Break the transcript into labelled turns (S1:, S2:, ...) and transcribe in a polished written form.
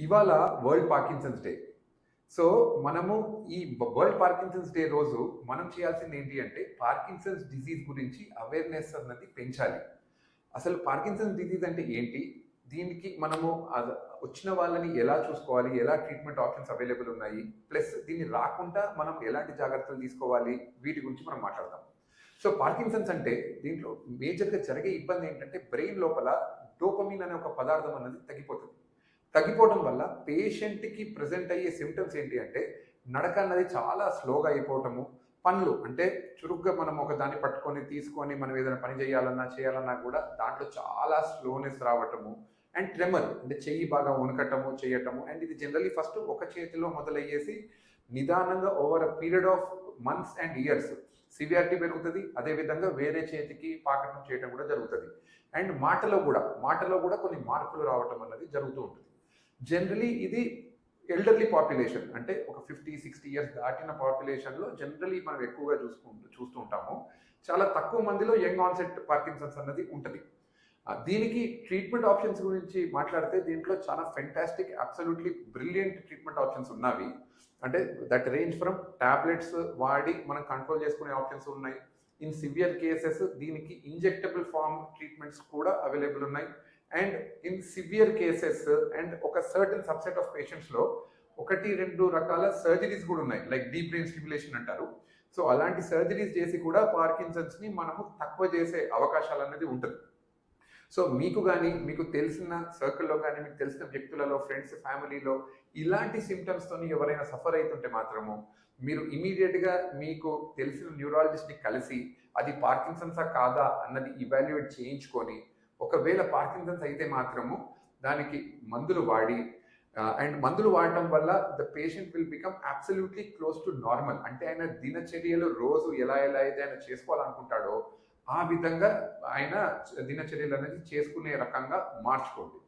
S1: ఇవాళ world Parkinson's day. So, మనము ఈ వరల్డ్ పార్కిన్సన్స్ డే రోజు మనం చేయాల్సింది ఏంటి అంటే, పార్కిన్సన్స్ డిసీజ్ గురించి అవేర్‌నెస్ అన్నది పెంచాలి. అసలు పార్కిన్సన్స్ డిసీజ్ అంటే ఏంటి? దీనికి మనము వచ్చిన వాళ్ళని ఎలా చూసుకోవాలి? ఎలా ట్రీట్మెంట్ ఆప్షన్స్ అవైలబుల్ ఉన్నాయి? ప్లస్ దీన్ని రాకుండా మనం ఎలాంటి జాగ్రత్తలు తీసుకోవాలి? వీటి గురించి మనం మాట్లాడదాం. సో, పార్కిన్సన్స్ అంటే దీంట్లో మేజర్‌గా జరిగే ఇబ్బంది ఏంటంటే, బ్రెయిన్ లోపల డోపమిన్ అనే ఒక పదార్థం అన్నది తగ్గిపోతుంది. తగ్గిపోవడం వల్ల పేషెంట్‌కి ప్రెజెంట్ అయ్యే సింప్టమ్స్ ఏంటి అంటే, నడక అన్నది చాలా స్లోగా అయిపోవటము, పనులు అంటే చురుగ్గా మనం ఒక దాన్ని పట్టుకొని, తీసుకొని మనం ఏదైనా పని చేయాలన్నా కూడా దాంట్లో చాలా స్లోనెస్ రావటము అండ్ ట్రెమర్ అంటే చెయ్యి బాగా వణకటము, చేయటము అండ్ ఇది జనరల్లీ ఫస్ట్ ఒక చేతిలో మొదలయ్యేసి నిదానంగా over a period of months and years severity పెరుగుతుంది. అదేవిధంగా వేరే చేతికి పాకటం చేయటం కూడా జరుగుతుంది. అండ్ మాటలో కూడా కొన్ని మార్పులు రావటం అన్నది జరుగుతూ ఉంటుంది. జనరలీ ఇది ఎల్డర్లీ పాపులేషన్ అంటే ఒక 50-60 ఇయర్స్ దాటిన పాపులేషన్లో జనరలీ మనం ఎక్కువగా చూస్తూ ఉంటాము. చాలా తక్కువ మందిలో యంగ్ ఆన్సెట్ పార్కిన్సన్స్ అన్నది ఉంటుంది. దీనికి ట్రీట్మెంట్ ఆప్షన్స్ గురించి మాట్లాడితే దీంట్లో చాలా fantastic absolutely brilliant treatment options ఉన్నవి. అంటే దట్ రేంజ్ ఫ్రమ్ టాబ్లెట్స్ వాడి మనం కంట్రోల్ చేసుకునే ఆప్షన్స్ ఉన్నాయి. ఇన్ సివియర్ కేసెస్ దీనికి ఇంజెక్టబుల్ ఫార్మ్ ట్రీట్మెంట్స్ కూడా అవైలబుల్ ఉన్నాయి. And in severe cases and ఒక సర్టన్ సబ్సెట్ ఆఫ్ పేషెంట్స్లో 1-2 రకాల సర్జరీస్ కూడా ఉన్నాయి, లైక్ డీప్ బ్రెయిన్ స్టిమ్యులేషన్ అంటారు. సో అలాంటి సర్జరీస్ చేసి కూడా పార్కిన్సన్స్ని మనము తక్కువ చేసే అవకాశాలు అనేది ఉంటుంది. సో మీకు తెలిసిన సర్కిల్లో కానీ మీకు తెలిసిన వ్యక్తులలో, ఫ్రెండ్స్, ఫ్యామిలీలో ఇలాంటి సిమ్టమ్స్తోని ఎవరైనా సఫర్ అవుతుంటే మాత్రము మీరు ఇమీడియట్గా మీకు తెలిసిన న్యూరాలజిస్ట్ని కలిసి అది పార్కిన్సన్సా కాదా అన్నది ఇవాల్యుయేట్ చేయించుకొని, ఒకవేళ పార్కిన్సన్స్ అయితే మాత్రము దానికి మందులు వాడి అండ్ మందులు వాడటం వల్ల the patient will become absolutely close to normal. అంటే ఆయన దినచర్యలు రోజు ఎలా అయితే ఆయన చేసుకోవాలనుకుంటాడో ఆ విధంగా ఆయన దినచర్యలు అనేది చేసుకునే రకంగా మార్చుకోండి.